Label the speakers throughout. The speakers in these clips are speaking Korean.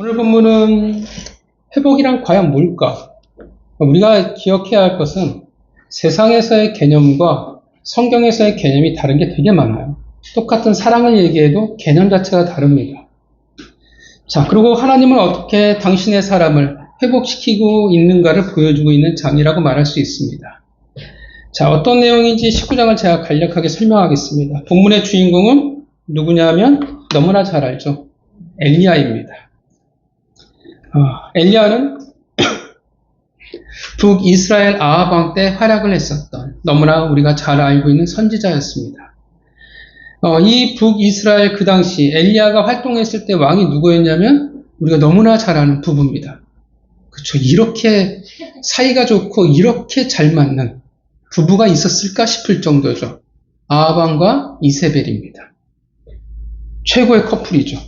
Speaker 1: 오늘 본문은 회복이란 과연 뭘까? 우리가 기억해야 할 것은 세상에서의 개념과 성경에서의 개념이 다른 게 되게 많아요. 똑같은 사랑을 얘기해도 개념 자체가 다릅니다. 자, 그리고 하나님은 어떻게 당신의 사람을 회복시키고 있는가를 보여주고 있는 장이라고 말할 수 있습니다. 자, 어떤 내용인지 19장을 제가 간략하게 설명하겠습니다. 본문의 주인공은 누구냐면 너무나 잘 알죠. 엘리야입니다. 엘리야는 북이스라엘 아합 왕 때 활약을 했었던 너무나 우리가 잘 알고 있는 선지자였습니다. 이 북이스라엘 그 당시 엘리야가 활동했을 때 왕이 누구였냐면 우리가 너무나 잘 아는 부부입니다. 그렇죠. 이렇게 사이가 좋고 이렇게 잘 맞는 부부가 있었을까 싶을 정도죠. 아합 왕과 이세벨입니다. 최고의 커플이죠.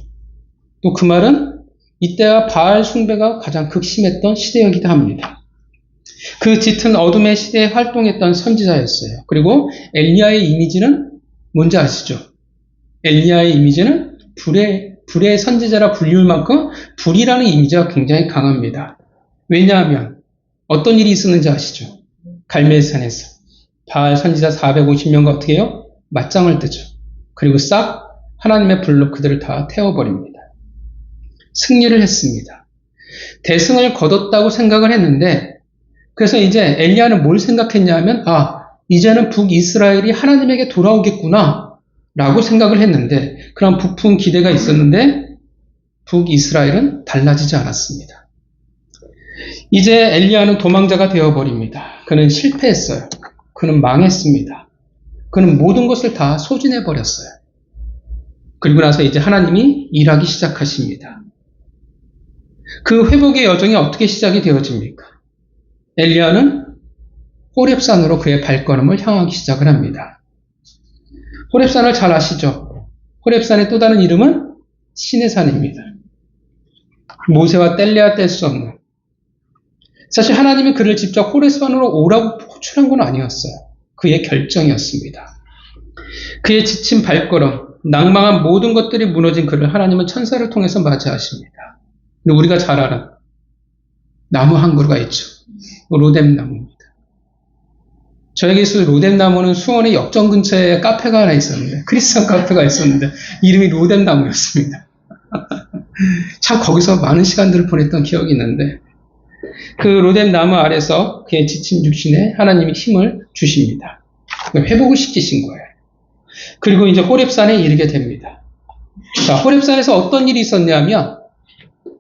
Speaker 1: 또 그 말은 이때가 바알 숭배가 가장 극심했던 시대이기도 합니다. 그 짙은 어둠의 시대에 활동했던 선지자였어요. 그리고 엘리야의 이미지는 뭔지 아시죠? 엘리야의 이미지는 불의 선지자라 불리울 만큼 불이라는 이미지가 굉장히 강합니다. 왜냐하면 어떤 일이 있었는지 아시죠? 갈멜산에서 바알 선지자 450명과 어떻게 해요? 맞짱을 뜨죠. 그리고 싹 하나님의 불로 그들을 다 태워버립니다. 승리를 했습니다. 대승을 거뒀다고 생각을 했는데 그래서 이제 엘리야는 뭘 생각했냐면 이제는 북이스라엘이 하나님에게 돌아오겠구나 라고 생각을 했는데 그런 부푼 기대가 있었는데 북이스라엘은 달라지지 않았습니다. 이제 엘리야는 도망자가 되어버립니다. 그는 실패했어요. 그는 망했습니다. 그는 모든 것을 다 소진해버렸어요. 그리고 나서 이제 하나님이 일하기 시작하십니다. 그 회복의 여정이 어떻게 시작이 되어집니까? 엘리야는 호렙산으로 그의 발걸음을 향하기 시작을 합니다. 호렙산을 잘 아시죠? 호렙산의 또 다른 이름은 신의 산입니다. 모세와 뗄래야 뗄 수 없는. 사실 하나님은 그를 직접 호렙산으로 오라고 호출한 건 아니었어요. 그의 결정이었습니다. 그의 지친 발걸음, 낭망한 모든 것들이 무너진 그를 하나님은 천사를 통해서 맞이하십니다. 근데 우리가 잘 아는 나무 한 그루가 있죠. 로뎀나무입니다. 저에게 있을 로뎀나무는 수원의 역전 근처에 카페가 하나 있었는데 크리스천 카페가 있었는데 이름이 로뎀나무였습니다. 참 거기서 많은 시간들을 보냈던 기억이 있는데 그 로뎀나무 아래서 그의 지친 육신에 하나님이 힘을 주십니다. 회복을 시키신 거예요. 그리고 이제 호렙산에 이르게 됩니다. 자, 호렙산에서 어떤 일이 있었냐면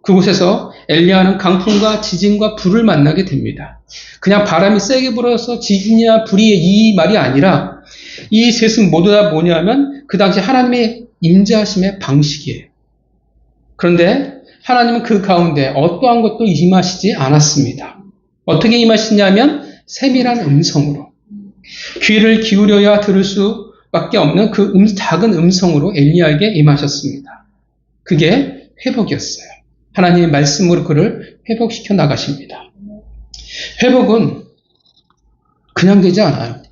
Speaker 1: 그곳에서 엘리야는 강풍과 지진과 불을 만나게 됩니다. 그냥 바람이 세게 불어서 지진이나 불이 이 말이 아니라 이 셋은 모두 다 뭐냐면 그 당시 하나님의 임재하심의 방식이에요. 그런데 하나님은 그 가운데 어떠한 것도 임하시지 않았습니다. 어떻게 임하시냐면 세밀한 음성으로 귀를 기울여야 들을 수밖에 없는 그 작은 음성으로 엘리야에게 임하셨습니다. 그게 회복이었어요. 하나님의 말씀으로 그를 회복시켜 나가십니다. 회복은 그냥 되지 않아요.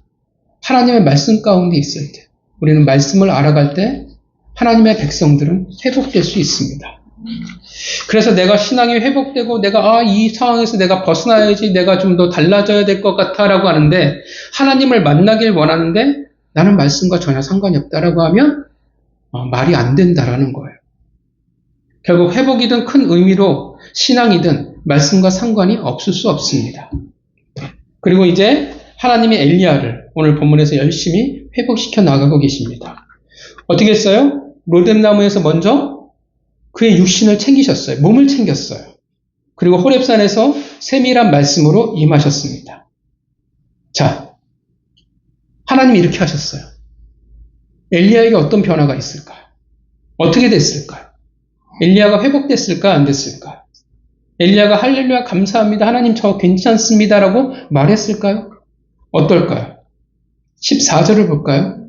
Speaker 1: 하나님의 말씀 가운데 있을 때 우리는 말씀을 알아갈 때 하나님의 백성들은 회복될 수 있습니다. 그래서 내가 신앙이 회복되고 내가 이 상황에서 내가 벗어나야지 내가 좀 더 달라져야 될 것 같아 라고 하는데 하나님을 만나길 원하는데 나는 말씀과 전혀 상관이 없다라고 하면 말이 안 된다라는 거예요. 결국 회복이든 큰 의미로 신앙이든 말씀과 상관이 없을 수 없습니다. 그리고 이제 하나님이 엘리야를 오늘 본문에서 열심히 회복시켜 나가고 계십니다. 어떻게 했어요? 로뎀나무에서 먼저 그의 육신을 챙기셨어요. 몸을 챙겼어요. 그리고 호렙산에서 세밀한 말씀으로 임하셨습니다. 자, 하나님이 이렇게 하셨어요. 엘리야에게 어떤 변화가 있을까요? 어떻게 됐을까요? 엘리야가 회복됐을까 안 됐을까? 엘리야가 할렐루야 감사합니다. 하나님 저 괜찮습니다라고 말했을까요? 어떨까요? 14절을 볼까요?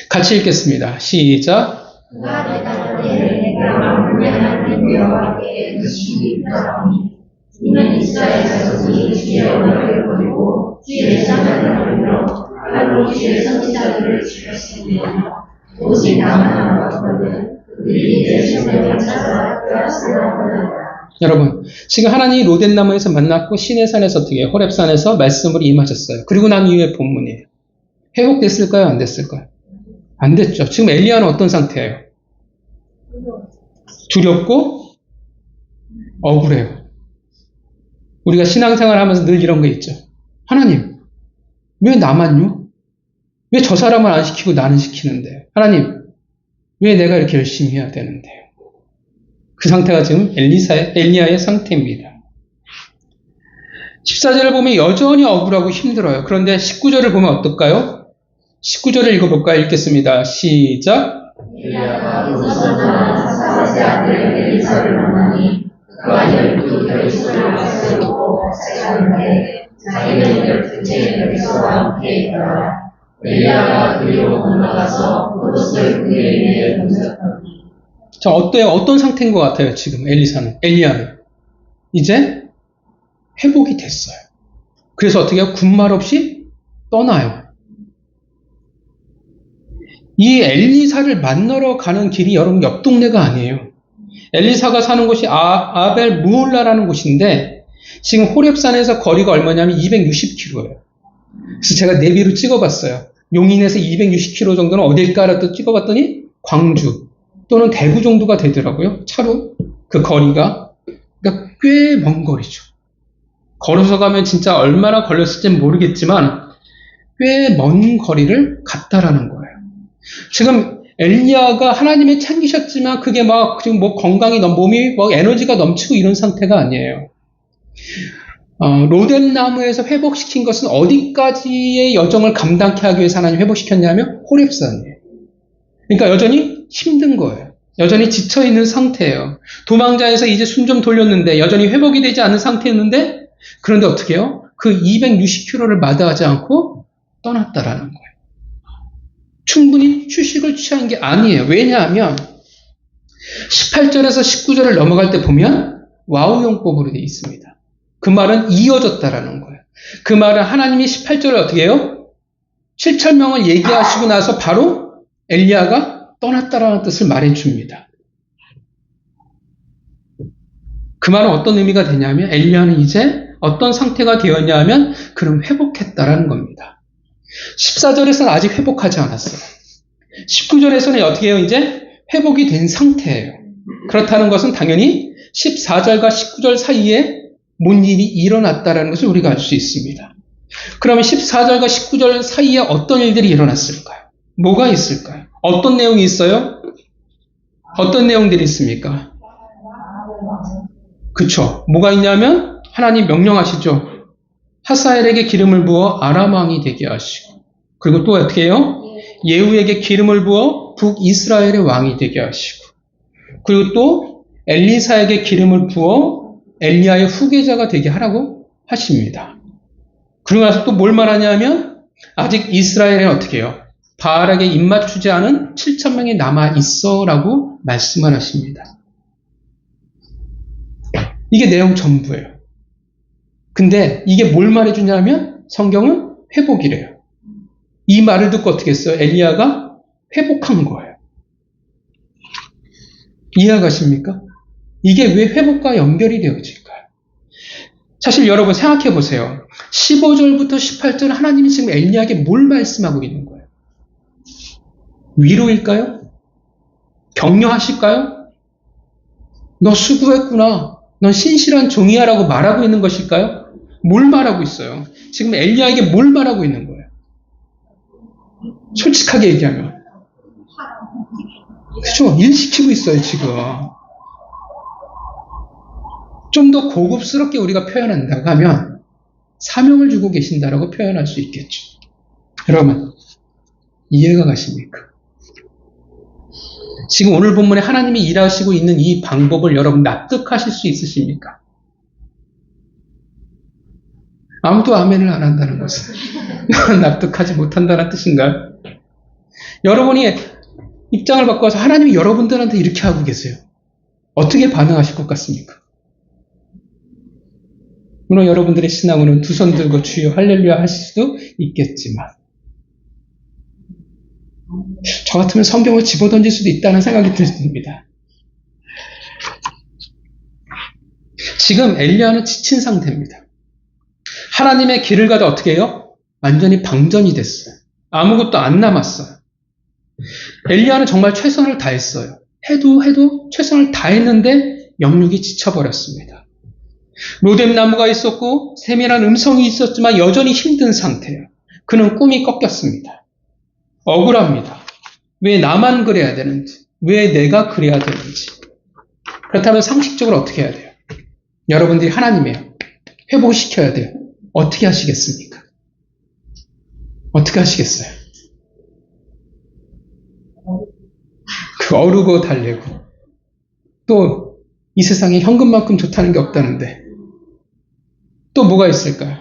Speaker 1: 같이 읽겠습니다. 시작.
Speaker 2: 이는 이스라엘 자손이 주의 언어를 버리고 주의 사명을 버리며 칼로 주의 선지자들을 죽였으니 오직 나만 남았거든 그들이 내 생명을 찾아 빼앗아
Speaker 1: 여러분, 지금 하나님이 로덴나무에서 만났고 시내산에서 어떻게 해요? 호렙산에서 말씀으로 임하셨어요. 그리고 난 이후의 본문이에요. 회복됐을까요? 안 됐을까요? 안 됐죠. 지금 엘리야는 어떤 상태예요? 두렵고 억울해요. 우리가 신앙생활 하면서 늘 이런 거 있죠. 하나님, 왜 나만요? 왜 저 사람을 안 시키고 나는 시키는데요? 하나님, 왜 내가 이렇게 열심히 해야 되는데요? 그 상태가 지금 엘리야의 상태입니다. 14절을 보면 여전히 억울하고 힘들어요. 그런데 19절을 보면 어떨까요? 19절을 읽어볼까요? 읽겠습니다. 시작.
Speaker 2: 엘리야가 부르짖으나 사사의 아들 엘리사를 만나니 그가 12 별수를 세우고 세우는데 자기는 12째 별수와 함께 있더라. 엘리야가 그리로 건너가서 그것을 그의 위에 던졌더니.
Speaker 1: 자, 어때요? 어떤 상태인 것 같아요, 지금 엘리야는. 이제 회복이 됐어요. 그래서 어떻게 해요? 군말 없이 떠나요. 이 엘리사를 만나러 가는 길이 여러분 옆 동네가 아니에요. 엘리사가 사는 곳이 아벨 무올라라는 곳인데 지금 호렙산에서 거리가 얼마냐면 260km예요. 그래서 제가 내비로 찍어봤어요. 용인에서 260km 정도는 어딜까를 또 찍어봤더니 광주 또는 대구 정도가 되더라고요. 차로 그 거리가. 그러니까 꽤 먼 거리죠. 걸어서 가면 진짜 얼마나 걸렸을지는 모르겠지만 꽤 먼 거리를 갔다라는 거예요. 지금 엘리야가 하나님의 챙기셨지만 그게 막 지금 뭐 건강이 몸이 막 에너지가 넘치고 이런 상태가 아니에요. 로뎀 나무에서 회복시킨 것은 어디까지의 여정을 감당케 하기 위해서 하나님 회복시켰냐면 호렙산이에요. 그러니까 여전히 힘든 거예요. 여전히 지쳐있는 상태예요. 도망자에서 이제 숨 좀 돌렸는데 여전히 회복이 되지 않은 상태였는데 그런데 어떻게 해요? 그 260km를 마다하지 않고 떠났다라는 거예요. 충분히 휴식을 취한 게 아니에요. 왜냐하면 18절에서 19절을 넘어갈 때 보면 와우용법으로 되어 있습니다. 그 말은 이어졌다라는 거예요. 그 말은 하나님이 18절을 어떻게 해요? 7천명을 얘기하시고 나서 바로 엘리야가 떠났다라는 뜻을 말해줍니다. 그 말은 어떤 의미가 되냐면 엘리야는 이제 어떤 상태가 되었냐 하면 그럼 회복했다라는 겁니다. 14절에서는 아직 회복하지 않았어요. 19절에서는 어떻게 해요? 이제 회복이 된 상태예요. 그렇다는 것은 당연히 14절과 19절 사이에 뭔 일이 일어났다는 것을 우리가 알 수 있습니다. 그러면 14절과 19절 사이에 어떤 일들이 일어났을까요? 뭐가 있을까요? 어떤 내용이 있어요? 어떤 내용들이 있습니까? 그쵸. 뭐가 있냐면 하나님 명령하시죠. 하사엘에게 기름을 부어 아람 왕이 되게 하시고 그리고 또 어떻게 해요? 예후에게 기름을 부어 북이스라엘의 왕이 되게 하시고 그리고 또 엘리사에게 기름을 부어 엘리야의 후계자가 되게 하라고 하십니다. 그러고 나서 또 뭘 말하냐면 아직 이스라엘에는 어떻게 해요? 바알에게 입맞추지 않은 7천명이 남아있어 라고 말씀을 하십니다. 이게 내용 전부예요. 근데 이게 뭘 말해주냐면 성경은 회복이래요. 이 말을 듣고 어떻게 했어요? 엘리야가 회복한 거예요. 이해가십니까? 이게 왜 회복과 연결이 되어질까요? 사실 여러분 생각해 보세요. 15절부터 18절 하나님이 지금 엘리야에게 뭘 말씀하고 있는 거예요? 위로일까요? 격려하실까요? 너 수고했구나. 넌 신실한 종이야 라고 말하고 있는 것일까요? 뭘 말하고 있어요? 지금 엘리야에게 뭘 말하고 있는 거예요? 솔직하게 얘기하면. 그렇죠? 일 시키고 있어요, 지금. 좀 더 고급스럽게 우리가 표현한다고 하면 사명을 주고 계신다라고 표현할 수 있겠죠. 여러분, 이해가 가십니까? 지금 오늘 본문에 하나님이 일하시고 있는 이 방법을 여러분 납득하실 수 있으십니까? 아무도 아멘을 안 한다는 것은 납득하지 못한다는 뜻인가요? 여러분이 입장을 바꿔서 하나님이 여러분들한테 이렇게 하고 계세요. 어떻게 반응하실 것 같습니까? 물론 여러분들의 신앙으로는 두 손 들고 주여 할렐루야 하실 수도 있겠지만 저 같으면 성경을 집어던질 수도 있다는 생각이 듭니다. 지금 엘리야는 지친 상태입니다. 하나님의 길을 가다 어떻게 해요? 완전히 방전이 됐어요. 아무것도 안 남았어요. 엘리야는 정말 최선을 다했어요. 해도 최선을 다했는데 영육이 지쳐버렸습니다. 로뎀나무가 있었고 세밀한 음성이 있었지만 여전히 힘든 상태예요. 그는 꿈이 꺾였습니다. 억울합니다. 왜 나만 그래야 되는지, 왜 내가 그래야 되는지. 그렇다면 상식적으로 어떻게 해야 돼요? 여러분들이 하나님이에요. 회복시켜야 돼요. 어떻게 하시겠습니까? 어떻게 하시겠어요? 어르고 달래고 또 이 세상에 현금만큼 좋다는 게 없다는데 또 뭐가 있을까요?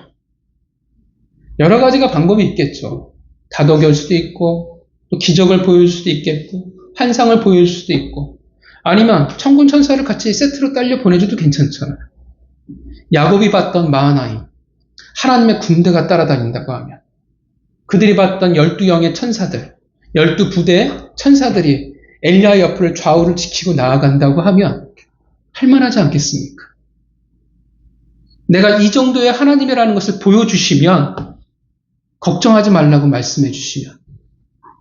Speaker 1: 여러 가지가 방법이 있겠죠. 다독일 수도 있고 또 기적을 보여줄 수도 있겠고 환상을 보여줄 수도 있고 아니면 천군 천사를 같이 세트로 딸려 보내줘도 괜찮잖아요. 야곱이 봤던 마하나임 하나님의 군대가 따라다닌다고 하면 그들이 봤던 12영의 천사들 12부대의 천사들이 엘리야 옆을 좌우를 지키고 나아간다고 하면 할만하지 않겠습니까? 내가 이 정도의 하나님이라는 것을 보여주시면 걱정하지 말라고 말씀해 주시면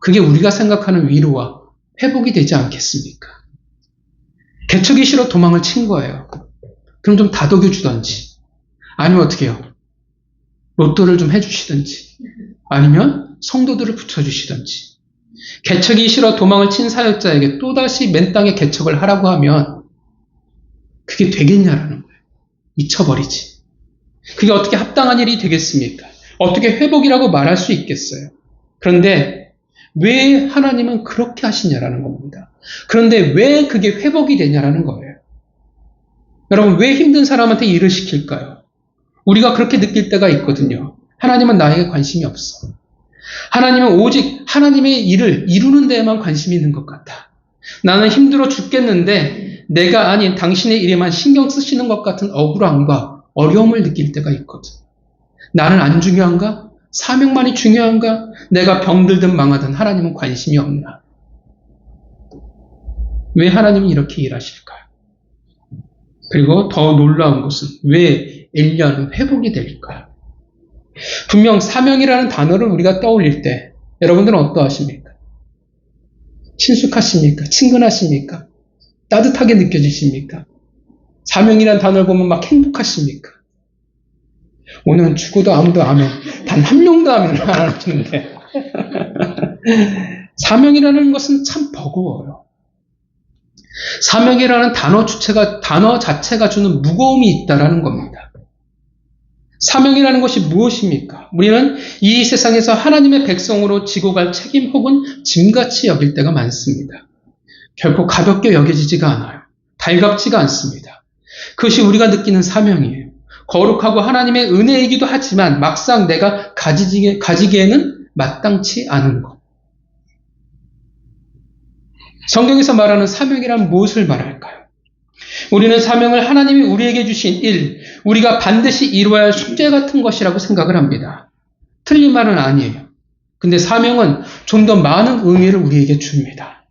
Speaker 1: 그게 우리가 생각하는 위로와 회복이 되지 않겠습니까? 개척이 싫어 도망을 친 거예요. 그럼 좀 다독여 주던지 아니면 어떻게 해요? 로또를 좀 해주시든지 아니면 성도들을 붙여주시든지 개척이 싫어 도망을 친 사역자에게 또다시 맨 땅에 개척을 하라고 하면 그게 되겠냐라는 거예요. 미쳐버리지. 그게 어떻게 합당한 일이 되겠습니까? 어떻게 회복이라고 말할 수 있겠어요? 그런데 왜 하나님은 그렇게 하시냐라는 겁니다. 그런데 왜 그게 회복이 되냐라는 거예요. 여러분 왜 힘든 사람한테 일을 시킬까요? 우리가 그렇게 느낄 때가 있거든요. 하나님은 나에게 관심이 없어. 하나님은 오직 하나님의 일을 이루는 데에만 관심이 있는 것 같아. 나는 힘들어 죽겠는데 내가 아닌 당신의 일에만 신경 쓰시는 것 같은 억울함과 어려움을 느낄 때가 있거든. 나는 안 중요한가? 사명만이 중요한가? 내가 병들든 망하든 하나님은 관심이 없나? 왜 하나님은 이렇게 일하실까요? 그리고 더 놀라운 것은 왜 엘리야는 회복이 될까요? 분명 사명이라는 단어를 우리가 떠올릴 때 여러분들은 어떠하십니까? 친숙하십니까? 친근하십니까? 따뜻하게 느껴지십니까? 사명이라는 단어를 보면 막 행복하십니까? 오늘은 죽어도 아무도 아멘, 단 한 명도 아멘을 안 하시는데 사명이라는 것은 참 버거워요. 사명이라는 단어 자체가 주는 무거움이 있다라는 겁니다. 사명이라는 것이 무엇입니까? 우리는 이 세상에서 하나님의 백성으로 지고 갈 책임 혹은 짐같이 여길 때가 많습니다. 결코 가볍게 여겨지지가 않아요. 달갑지가 않습니다. 그것이 우리가 느끼는 사명이에요. 거룩하고 하나님의 은혜이기도 하지만 막상 내가 가지기에는 마땅치 않은 것. 성경에서 말하는 사명이란 무엇을 말할까요? 우리는 사명을 하나님이 우리에게 주신 일, 우리가 반드시 이루어야 할 숙제 같은 것이라고 생각을 합니다. 틀린 말은 아니에요. 근데 사명은 좀 더 많은 의미를 우리에게 줍니다.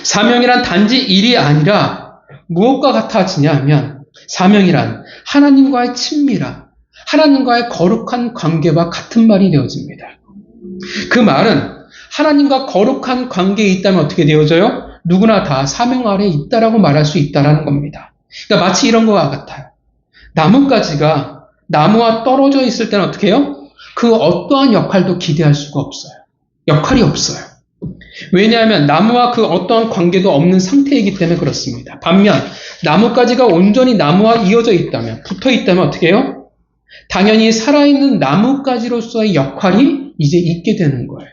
Speaker 1: 사명이란 단지 일이 아니라 무엇과 같아지냐 하면 사명이란 하나님과의 친밀함, 하나님과의 거룩한 관계와 같은 말이 되어집니다. 그 말은 하나님과 거룩한 관계에 있다면 어떻게 되어져요? 누구나 다 사명 아래에 있다라고 말할 수 있다라는 겁니다. 그러니까 마치 이런 것과 같아요. 나뭇가지가 나무와 떨어져 있을 때는 어떻게 해요? 그 어떠한 역할도 기대할 수가 없어요. 역할이 없어요. 왜냐하면 나무와 그 어떠한 관계도 없는 상태이기 때문에 그렇습니다. 반면 나뭇가지가 온전히 나무와 이어져 있다면, 붙어 있다면 어떻게 해요? 당연히 살아있는 나뭇가지로서의 역할이 이제 있게 되는 거예요.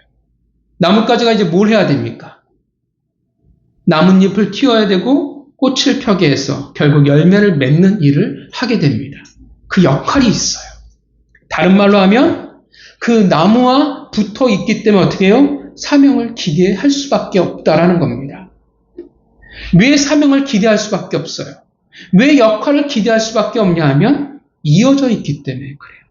Speaker 1: 나뭇가지가 이제 뭘 해야 됩니까? 나뭇잎을 틔워야 되고 꽃을 펴게 해서 결국 열매를 맺는 일을 하게 됩니다. 그 역할이 있어요. 다른 말로 하면 그 나무와 붙어 있기 때문에 어떻게 해요? 사명을 기대할 수밖에 없다라는 겁니다. 왜 사명을 기대할 수밖에 없어요? 왜 역할을 기대할 수밖에 없냐 하면 이어져 있기 때문에 그래요.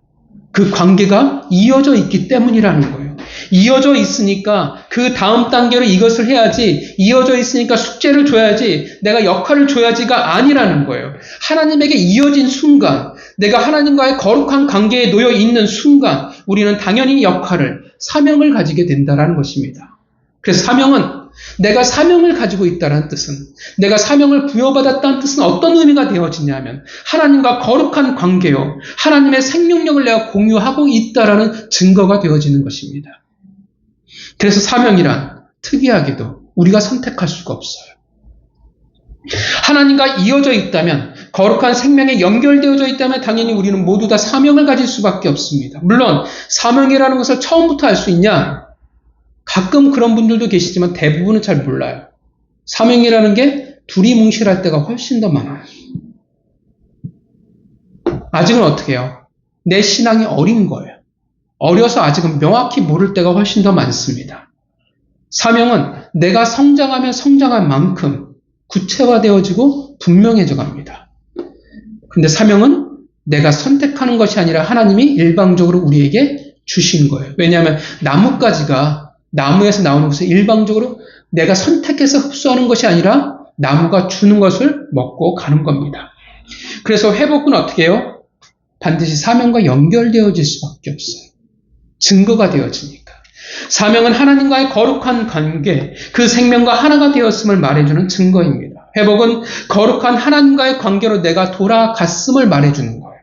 Speaker 1: 그 관계가 이어져 있기 때문이라는 거예요. 이어져 있으니까 그 다음 단계로 이것을 해야지, 이어져 있으니까 숙제를 줘야지, 내가 역할을 줘야지가 아니라는 거예요. 하나님에게 이어진 순간, 내가 하나님과의 거룩한 관계에 놓여 있는 순간, 우리는 당연히 역할을, 사명을 가지게 된다는 것입니다. 그래서 사명은, 내가 사명을 가지고 있다는 뜻은, 내가 사명을 부여받았다는 뜻은 어떤 의미가 되어지냐면, 하나님과 거룩한 관계요, 하나님의 생명력을 내가 공유하고 있다는 증거가 되어지는 것입니다. 그래서 사명이란 특이하게도 우리가 선택할 수가 없어요. 하나님과 이어져 있다면, 거룩한 생명에 연결되어져 있다면 당연히 우리는 모두 다 사명을 가질 수밖에 없습니다. 물론 사명이라는 것을 처음부터 알 수 있냐? 가끔 그런 분들도 계시지만 대부분은 잘 몰라요. 사명이라는 게 두리뭉실할 때가 훨씬 더 많아요. 아직은 어떻게 해요? 내 신앙이 어린 거예요. 어려서 아직은 명확히 모를 때가 훨씬 더 많습니다. 사명은 내가 성장하면 성장한 만큼 구체화되어지고 분명해져 갑니다. 근데 사명은 내가 선택하는 것이 아니라 하나님이 일방적으로 우리에게 주신 거예요. 왜냐하면 나뭇가지가 나무에서 나오는 것을 일방적으로 내가 선택해서 흡수하는 것이 아니라 나무가 주는 것을 먹고 가는 겁니다. 그래서 회복은 어떻게 해요? 반드시 사명과 연결되어질 수밖에 없어요. 증거가 되어지니까. 사명은 하나님과의 거룩한 관계, 그 생명과 하나가 되었음을 말해주는 증거입니다. 회복은 거룩한 하나님과의 관계로 내가 돌아갔음을 말해주는 거예요.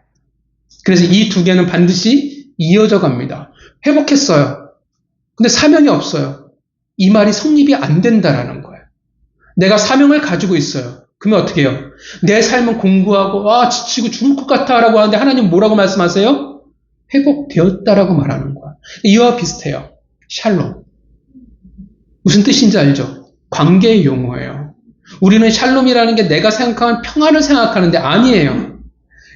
Speaker 1: 그래서 이 두 개는 반드시 이어져 갑니다. 회복했어요. 근데 사명이 없어요. 이 말이 성립이 안 된다라는 거예요. 내가 사명을 가지고 있어요. 그러면 어떻게 해요? 내 삶은 공부하고 지치고 죽을 것 같아 라고 하는데 하나님 뭐라고 말씀하세요? 회복되었다라고 말하는 거야. 이와 비슷해요. 샬롬. 무슨 뜻인지 알죠? 관계의 용어예요. 우리는 샬롬이라는 게 내가 생각하는 평안을 생각하는데 아니에요.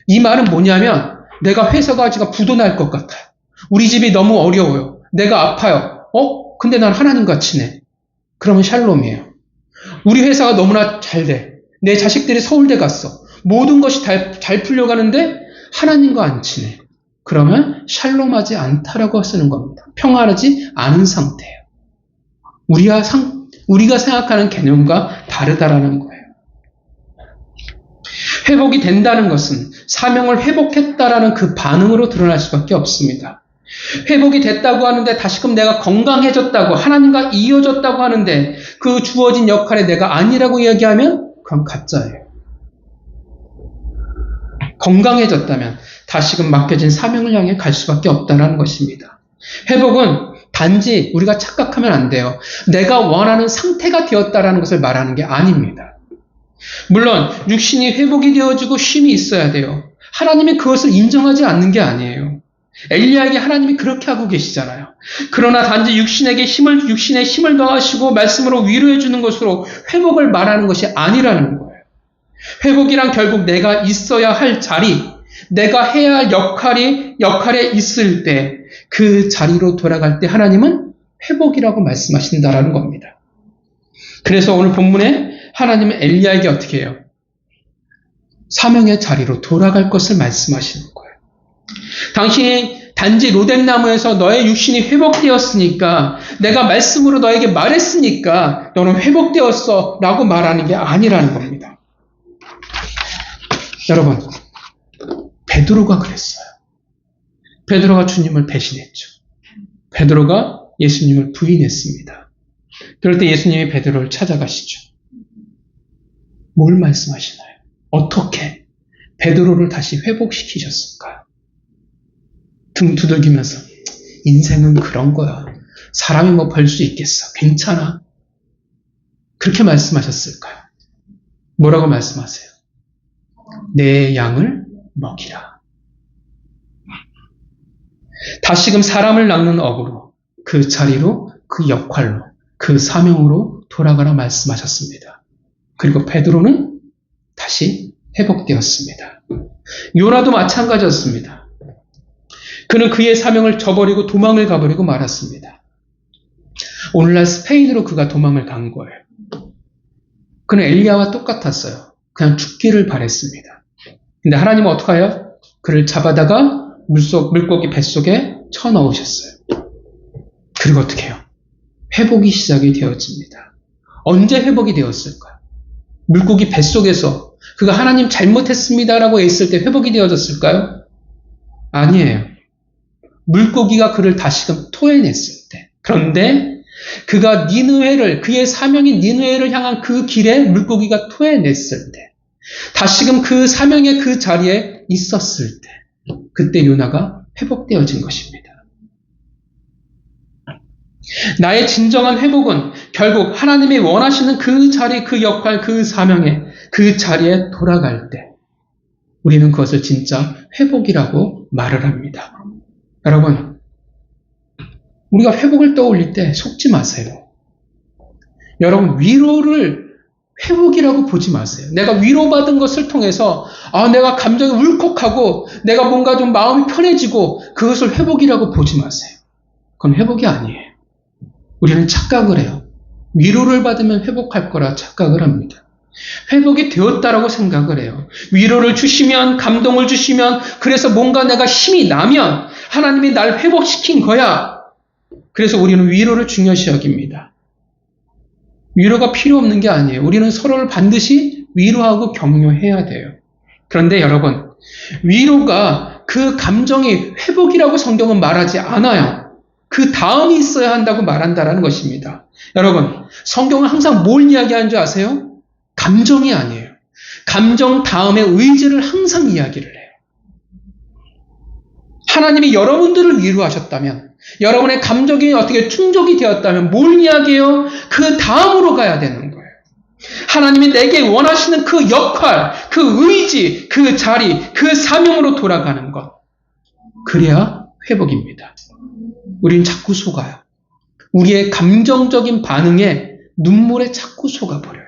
Speaker 1: 이 말은 뭐냐면 내가 회사가 지금 부도날 것 같아요. 우리 집이 너무 어려워요. 내가 아파요. 근데 난 하나님과 친해. 그러면 샬롬이에요. 우리 회사가 너무나 잘 돼. 내 자식들이 서울대 갔어. 모든 것이 잘 풀려가는데 하나님과 안 친해. 그러면 샬롬하지 않다라고 쓰는 겁니다. 평안하지 않은 상태예요. 우리가 생각하는 개념과 다르다라는 거예요. 회복이 된다는 것은 사명을 회복했다라는 그 반응으로 드러날 수밖에 없습니다. 회복이 됐다고 하는데 다시금 내가 건강해졌다고 하나님과 이어졌다고 하는데 그 주어진 역할에 내가 아니라고 이야기하면 그건 가짜예요. 건강해졌다면 다시금 맡겨진 사명을 향해 갈 수밖에 없다는 것입니다. 회복은 단지 우리가 착각하면 안 돼요. 내가 원하는 상태가 되었다라는 것을 말하는 게 아닙니다. 물론 육신이 회복이 되어지고 쉼이 있어야 돼요. 하나님이 그것을 인정하지 않는 게 아니에요. 엘리야에게 하나님이 그렇게 하고 계시잖아요. 그러나 단지 육신의 힘을 더하시고 말씀으로 위로해 주는 것으로 회복을 말하는 것이 아니라는 거예요. 회복이란 결국 내가 있어야 할 자리, 내가 해야 할 역할에 있을 때 그 자리로 돌아갈 때 하나님은 회복이라고 말씀하신다라는 겁니다. 그래서 오늘 본문에 하나님은 엘리야에게 어떻게 해요? 사명의 자리로 돌아갈 것을 말씀하시는 거예요. 당신이 단지 로뎀나무에서 너의 육신이 회복되었으니까 내가 말씀으로 너에게 말했으니까 너는 회복되었어 라고 말하는 게 아니라는 겁니다. 여러분, 베드로가 그랬어요. 베드로가 주님을 배신했죠. 베드로가 예수님을 부인했습니다. 그럴 때 예수님이 베드로를 찾아가시죠. 뭘 말씀하시나요? 어떻게 베드로를 다시 회복시키셨을까요? 등 두들기면서 인생은 그런 거야. 사람이 뭐 벌 수 있겠어. 괜찮아. 그렇게 말씀하셨을까요? 뭐라고 말씀하세요? 내 양을 먹이라. 다시금 사람을 낚는 업으로 그 자리로 그 역할로 그 사명으로 돌아가라 말씀하셨습니다. 그리고 베드로는 다시 회복되었습니다. 요나도 마찬가지였습니다. 그는 그의 사명을 저버리고 도망을 가버리고 말았습니다. 오늘날 스페인으로 그가 도망을 간 거예요. 그는 엘리야와 똑같았어요. 그냥 죽기를 바랬습니다. 근데 하나님은 어떻게 해요? 그를 잡아다가 물고기 뱃속에 쳐넣으셨어요. 그리고 어떻게 해요? 회복이 시작이 되어집니다. 언제 회복이 되었을까요? 물고기 뱃속에서 그가 하나님 잘못했습니다라고 했을 때 회복이 되어졌을까요? 아니에요. 물고기가 그를 다시금 토해냈을 때. 그런데 그가 그의 사명인 니느웨를 향한 그 길에 물고기가 토해냈을 때, 다시금 그 사명의 그 자리에 있었을 때, 그때 요나가 회복되어진 것입니다. 나의 진정한 회복은 결국 하나님이 원하시는 그 자리, 그 역할, 그 사명에, 그 자리에 돌아갈 때 우리는 그것을 진짜 회복이라고 말을 합니다. 여러분, 우리가 회복을 떠올릴 때 속지 마세요. 여러분, 위로를 회복이라고 보지 마세요. 내가 위로받은 것을 통해서 내가 감정이 울컥하고 내가 뭔가 좀 마음이 편해지고 그것을 회복이라고 보지 마세요. 그건 회복이 아니에요. 우리는 착각을 해요. 위로를 받으면 회복할 거라 착각을 합니다. 회복이 되었다라고 생각을 해요. 위로를 주시면, 감동을 주시면, 그래서 뭔가 내가 힘이 나면 하나님이 날 회복시킨 거야. 그래서 우리는 위로를 중요시 여깁니다. 위로가 필요 없는 게 아니에요. 우리는 서로를 반드시 위로하고 격려해야 돼요. 그런데 여러분, 위로가 그 감정이 회복이라고 성경은 말하지 않아요. 그 다음이 있어야 한다고 말한다라는 것입니다. 여러분, 성경은 항상 뭘 이야기하는 줄 아세요? 감정이 아니에요. 감정 다음에 의지를 항상 이야기를 해요. 하나님이 여러분들을 위로하셨다면, 여러분의 감정이 어떻게 충족이 되었다면 뭘 이야기해요? 그 다음으로 가야 되는 거예요. 하나님이 내게 원하시는 그 역할, 그 의지, 그 자리, 그 사명으로 돌아가는 것. 그래야 회복입니다. 우린 자꾸 속아요. 우리의 감정적인 반응에 눈물에 자꾸 속아버려요.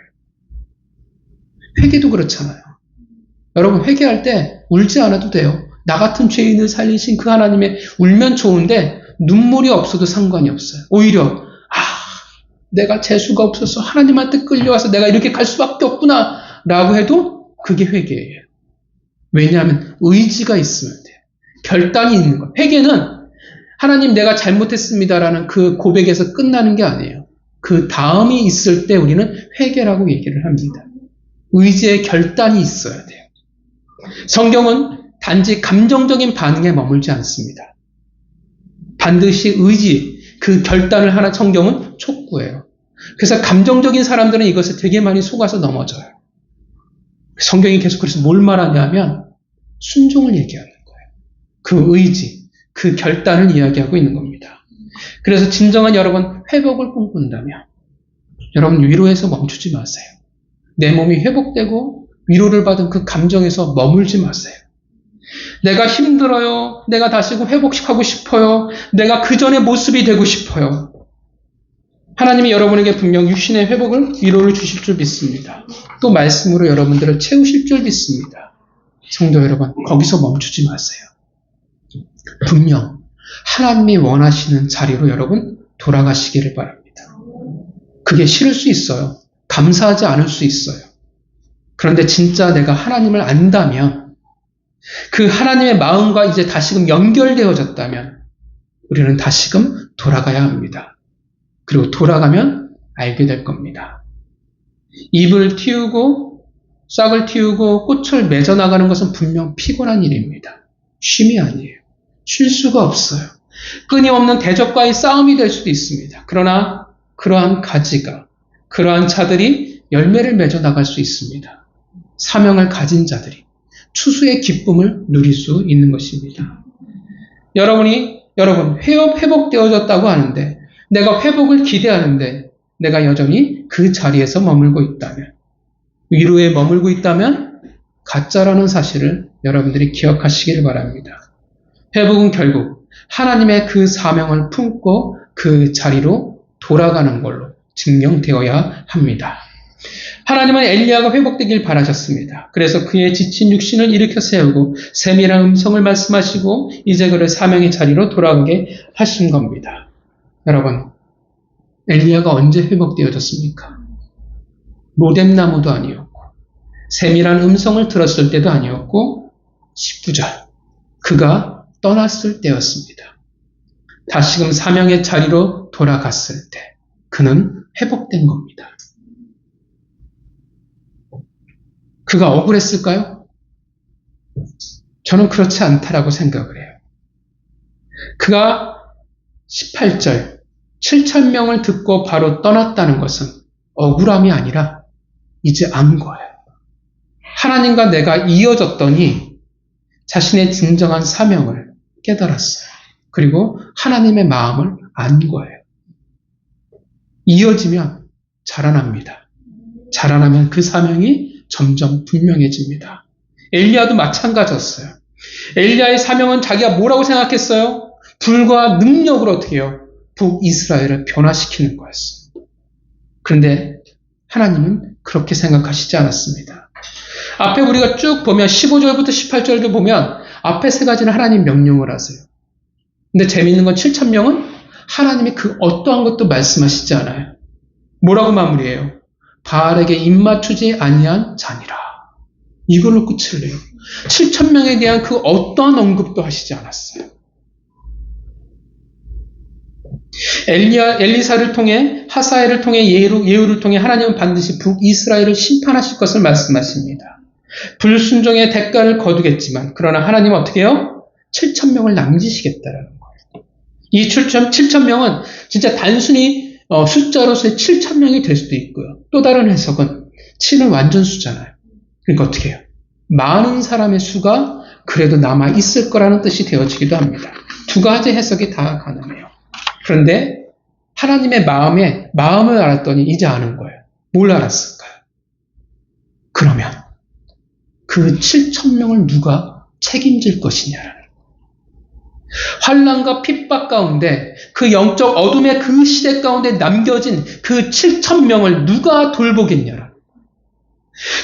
Speaker 1: 회개도 그렇잖아요. 여러분, 회개할 때 울지 않아도 돼요. 나 같은 죄인을 살리신 그 하나님의 울면 좋은데 눈물이 없어도 상관이 없어요. 오히려 내가 재수가 없어서 하나님한테 끌려와서 내가 이렇게 갈 수밖에 없구나 라고 해도 그게 회개예요. 왜냐하면 의지가 있으면 돼요. 결단이 있는 거예요. 회개는 하나님 내가 잘못했습니다라는 그 고백에서 끝나는 게 아니에요. 그 다음이 있을 때 우리는 회개라고 얘기를 합니다. 의지의 결단이 있어야 돼요. 성경은 단지 감정적인 반응에 머물지 않습니다. 반드시 의지, 그 결단을 하나 성경은 촉구해요. 그래서 감정적인 사람들은 이것에 되게 많이 속아서 넘어져요. 성경이 계속 그래서 뭘 말하냐면 순종을 얘기하는 거예요. 그 의지, 그 결단을 이야기하고 있는 겁니다. 그래서 진정한 여러분 회복을 꿈꾼다면 여러분 위로에서 멈추지 마세요. 내 몸이 회복되고 위로를 받은 그 감정에서 머물지 마세요. 내가 힘들어요. 내가 다시금 회복하고 싶어요. 내가 그 전의 모습이 되고 싶어요. 하나님이 여러분에게 분명 육신의 회복을 위로를 주실 줄 믿습니다. 또 말씀으로 여러분들을 채우실 줄 믿습니다. 성도 여러분, 거기서 멈추지 마세요. 분명 하나님이 원하시는 자리로 여러분 돌아가시기를 바랍니다. 그게 싫을 수 있어요. 감사하지 않을 수 있어요. 그런데 진짜 내가 하나님을 안다면 그 하나님의 마음과 이제 다시금 연결되어졌다면 우리는 다시금 돌아가야 합니다. 그리고 돌아가면 알게 될 겁니다. 잎을 틔우고 싹을 틔우고 꽃을 맺어 나가는 것은 분명 피곤한 일입니다. 쉼이 아니에요. 쉴 수가 없어요. 끊임없는 대적과의 싸움이 될 수도 있습니다. 그러나 그러한 가지가, 그러한 자들이 열매를 맺어 나갈 수 있습니다. 사명을 가진 자들이 추수의 기쁨을 누릴 수 있는 것입니다. 여러분 회복되어졌다고 하는데 내가 회복을 기대하는데 내가 여전히 그 자리에서 머물고 있다면, 위로에 머물고 있다면 가짜라는 사실을 여러분들이 기억하시길 바랍니다. 회복은 결국 하나님의 그 사명을 품고 그 자리로 돌아가는 걸로 증명되어야 합니다. 하나님은 엘리야가 회복되길 바라셨습니다. 그래서 그의 지친 육신을 일으켜 세우고 세밀한 음성을 말씀하시고 이제 그를 사명의 자리로 돌아가게 하신 겁니다. 여러분, 엘리야가 언제 회복되어졌습니까? 로뎀나무도 아니었고 세밀한 음성을 들었을 때도 아니었고 19절 그가 떠났을 때였습니다. 다시금 사명의 자리로 돌아갔을 때 그는 회복된 겁니다. 그가 억울했을까요? 저는 그렇지 않다라고 생각을 해요. 그가 18절 7,000명을 듣고 바로 떠났다는 것은 억울함이 아니라 이제 안 거예요. 하나님과 내가 이어졌더니 자신의 진정한 사명을 깨달았어요. 그리고 하나님의 마음을 안 거예요. 이어지면 자라납니다. 자라나면 그 사명이 점점 분명해집니다. 엘리야도 마찬가지였어요. 엘리야의 사명은 자기가 뭐라고 생각했어요? 불과 능력으로 어떻게 해요? 북이스라엘을 변화시키는 거였어요. 그런데 하나님은 그렇게 생각하시지 않았습니다. 앞에 우리가 쭉 보면 15절부터 18절도 보면 앞에 세 가지는 하나님 명령을 하세요. 근데 재미있는 건 7,000명은 하나님이 그 어떠한 것도 말씀하시지 않아요. 뭐라고 마무리해요? 바알에게 입맞추지 아니한 자니라. 이걸로 끝을 내요. 7,000명에 대한 그 어떠한 언급도 하시지 않았어요. 엘리사를 통해 하사엘을 통해 예후를 통해 하나님은 반드시 북이스라엘을 심판하실 것을 말씀하십니다. 불순종의 대가를 거두겠지만 그러나 하나님은 어떻게 해요? 7,000명을 남기시겠다라는 거예요. 이 7,000명은 진짜 단순히 숫자로서의 7,000명이 될 수도 있고요. 또 다른 해석은 7은 완전수잖아요. 그러니까 어떻게 해요? 많은 사람의 수가 그래도 남아있을 거라는 뜻이 되어지기도 합니다. 두 가지 해석이 다 가능해요. 그런데 하나님의 마음을 알았더니 이제 아는 거예요. 뭘 알았을까요? 그러면 그 7,000명을 누가 책임질 것이냐라는 거예요. 환난과 핍박 가운데 그 영적 어둠의 그 시대 가운데 남겨진 그 7,000명을 누가 돌보겠냐라는 거예요.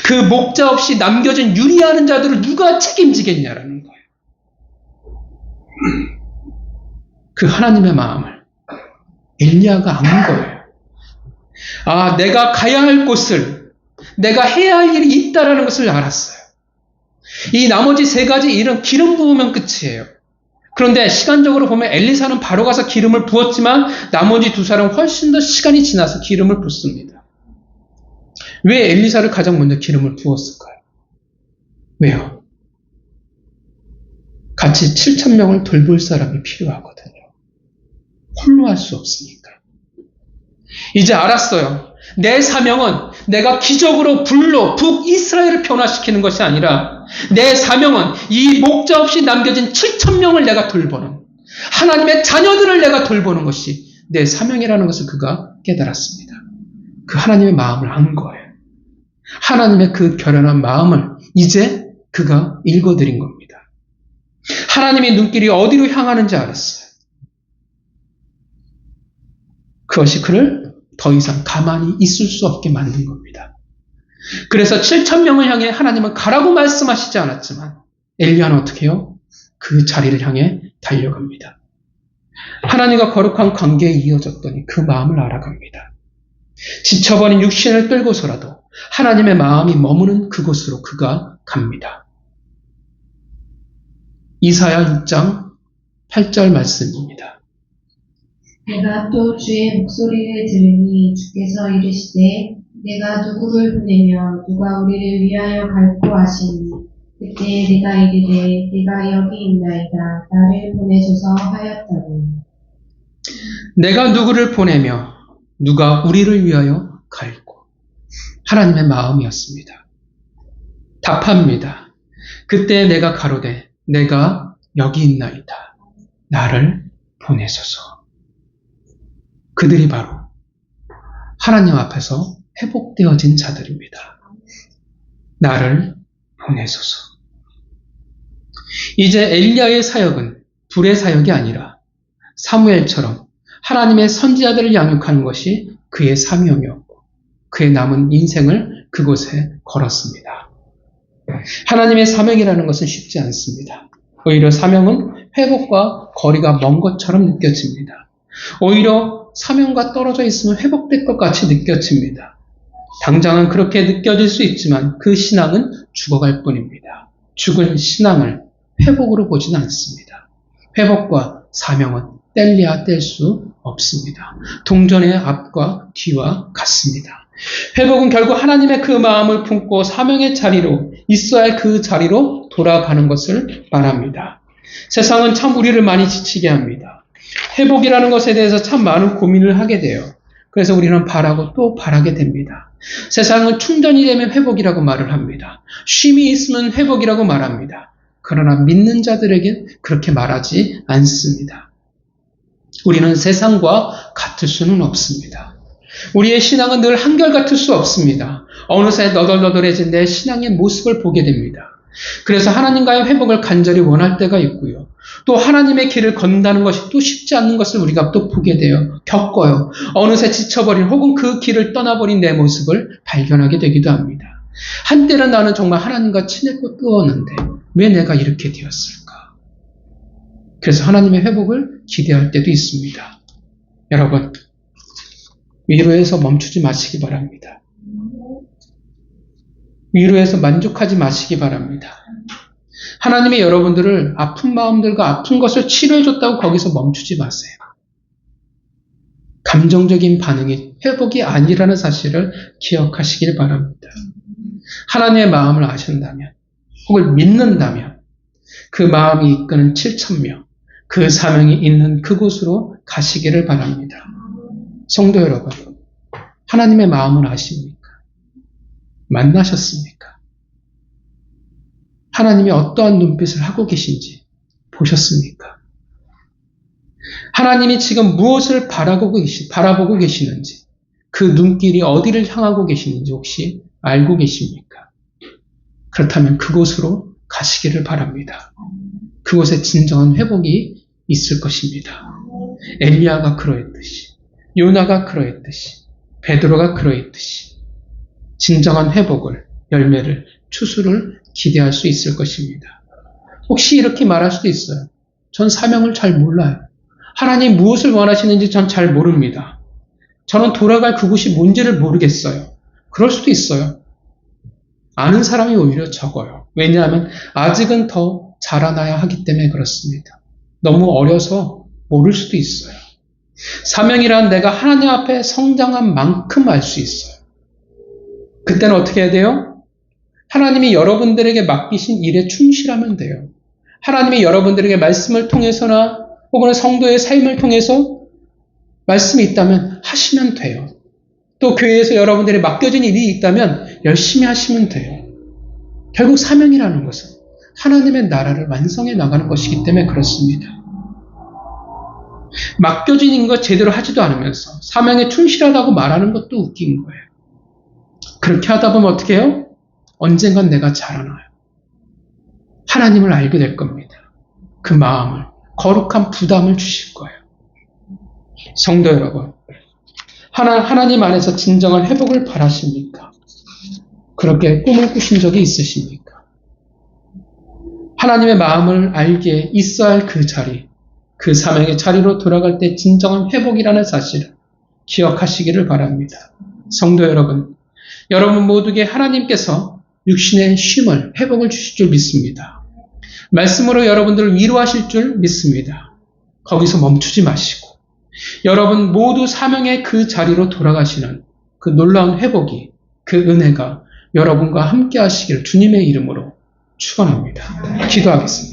Speaker 1: 그 목자 없이 남겨진 유리하는 자들을 누가 책임지겠냐라는 거예요. 그 하나님의 마음을 엘리야가 안 거예요. 아, 내가 가야 할 곳을, 내가 해야 할 일이 있다라는 것을 알았어요. 이 나머지 세 가지 일은 기름 부으면 끝이에요. 그런데 시간적으로 보면 엘리사는 바로 가서 기름을 부었지만 나머지 두 사람은 훨씬 더 시간이 지나서 기름을 붓습니다. 왜 엘리사를 가장 먼저 기름을 부었을까요? 왜요? 같이 7,000명을 돌볼 사람이 필요하거든요. 홀로 할 수 없으니까. 이제 알았어요. 내 사명은 내가 기적으로 불로 북이스라엘을 변화시키는 것이 아니라 내 사명은 이 목자 없이 남겨진 7,000명을 내가 돌보는, 하나님의 자녀들을 내가 돌보는 것이 내 사명이라는 것을 그가 깨달았습니다. 그 하나님의 마음을 안 거예요. 하나님의 그 결연한 마음을 이제 그가 읽어드린 겁니다. 하나님의 눈길이 어디로 향하는지 알았어요. 그것이 그를 더 이상 가만히 있을 수 없게 만든 겁니다. 그래서 7,000명을 향해 하나님은 가라고 말씀하시지 않았지만 엘리야는 어떻게 해요? 그 자리를 향해 달려갑니다. 하나님과 거룩한 관계에 이어졌더니 그 마음을 알아갑니다. 지쳐버린 육신을 끌고서라도 하나님의 마음이 머무는 그곳으로 그가 갑니다. 이사야 6장 8절 말씀입니다.
Speaker 2: 내가 또 주의 목소리를 들으니 주께서 이르시되 내가 누구를 보내며 누가 우리를 위하여 갈고 하시니 그때 내가 이르되 내가 여기 있나이다 나를 보내소서 하였더니
Speaker 1: 내가 누구를 보내며 누가 우리를 위하여 갈고. 하나님의 마음이었습니다. 답합니다. 그때 내가 가로되 내가 여기 있나이다 나를 보내소서. 그들이 바로 하나님 앞에서 회복되어진 자들입니다. 나를 보내소서. 이제 엘리야의 사역은 불의 사역이 아니라 사무엘처럼 하나님의 선지자들을 양육하는 것이 그의 사명이었고 그의 남은 인생을 그곳에 걸었습니다. 하나님의 사명이라는 것은 쉽지 않습니다. 오히려 사명은 회복과 거리가 먼 것처럼 느껴집니다. 오히려 사명과 떨어져 있으면 회복될 것 같이 느껴집니다. 당장은 그렇게 느껴질 수 있지만 그 신앙은 죽어갈 뿐입니다. 죽은 신앙을 회복으로 보지는 않습니다. 회복과 사명은 뗄래야 뗄 수 없습니다. 동전의 앞과 뒤와 같습니다. 회복은 결국 하나님의 그 마음을 품고 사명의 자리로 있어야 할 그 자리로 돌아가는 것을 말합니다. 세상은 참 우리를 많이 지치게 합니다. 회복이라는 것에 대해서 참 많은 고민을 하게 돼요. 그래서 우리는 바라고 또 바라게 됩니다. 세상은 충전이 되면 회복이라고 말을 합니다. 쉼이 있으면 회복이라고 말합니다. 그러나 믿는 자들에겐 그렇게 말하지 않습니다. 우리는 세상과 같을 수는 없습니다. 우리의 신앙은 늘 한결같을 수 없습니다. 어느새 너덜너덜해진 내 신앙의 모습을 보게 됩니다. 그래서 하나님과의 회복을 간절히 원할 때가 있고요. 또 하나님의 길을 건다는 것이 또 쉽지 않는 것을 우리가 또 보게 돼요. 겪어요. 어느새 지쳐버린 혹은 그 길을 떠나버린 내 모습을 발견하게 되기도 합니다. 한때는 나는 정말 하나님과 친했고 뜨거웠는데 왜 내가 이렇게 되었을까? 그래서 하나님의 회복을 기대할 때도 있습니다. 여러분, 위로해서 멈추지 마시기 바랍니다. 위로해서 만족하지 마시기 바랍니다. 하나님이 여러분들을 아픈 마음들과 아픈 것을 치료해줬다고 거기서 멈추지 마세요. 감정적인 반응이 회복이 아니라는 사실을 기억하시길 바랍니다. 하나님의 마음을 아신다면 혹은 믿는다면 그 마음이 이끄는 7,000명, 그 사명이 있는 그곳으로 가시기를 바랍니다. 성도 여러분, 하나님의 마음을 아십니까? 만나셨습니까? 하나님이 어떠한 눈빛을 하고 계신지 보셨습니까? 하나님이 지금 무엇을 바라보고 계시는지, 그 눈길이 어디를 향하고 계시는지 혹시 알고 계십니까? 그렇다면 그곳으로 가시기를 바랍니다. 그곳에 진정한 회복이 있을 것입니다. 엘리야가 그러했듯이, 요나가 그러했듯이, 베드로가 그러했듯이 진정한 회복을, 열매를, 추수를 기대할 수 있을 것입니다. 혹시 이렇게 말할 수도 있어요. 전 사명을 잘 몰라요. 하나님 무엇을 원하시는지 전 잘 모릅니다. 저는 돌아갈 그곳이 뭔지를 모르겠어요. 그럴 수도 있어요. 아는 사람이 오히려 적어요. 왜냐하면 아직은 더 자라나야 하기 때문에 그렇습니다. 너무 어려서 모를 수도 있어요. 사명이란 내가 하나님 앞에 성장한 만큼 알 수 있어요. 그때는 어떻게 해야 돼요? 하나님이 여러분들에게 맡기신 일에 충실하면 돼요. 하나님이 여러분들에게 말씀을 통해서나 혹은 성도의 삶을 통해서 말씀이 있다면 하시면 돼요. 또 교회에서 여러분들이 맡겨진 일이 있다면 열심히 하시면 돼요. 결국 사명이라는 것은 하나님의 나라를 완성해 나가는 것이기 때문에 그렇습니다. 맡겨진 것 제대로 하지도 않으면서 사명에 충실하다고 말하는 것도 웃긴 거예요. 그렇게 하다 보면 어떻게 해요? 언젠간 내가 자라나요. 하나님을 알게 될 겁니다. 그 마음을, 거룩한 부담을 주실 거예요. 성도 여러분, 하나님 안에서 진정한 회복을 바라십니까? 그렇게 꿈을 꾸신 적이 있으십니까? 하나님의 마음을 알게 있어야 할 그 자리, 그 사명의 자리로 돌아갈 때 진정한 회복이라는 사실을 기억하시기를 바랍니다. 성도 여러분, 여러분 모두에게 하나님께서 육신의 쉼을, 회복을 주실 줄 믿습니다. 말씀으로 여러분들을 위로하실 줄 믿습니다. 거기서 멈추지 마시고 여러분 모두 사명의 그 자리로 돌아가시는 그 놀라운 회복이, 그 은혜가 여러분과 함께 하시기를 주님의 이름으로 축원합니다. 기도하겠습니다.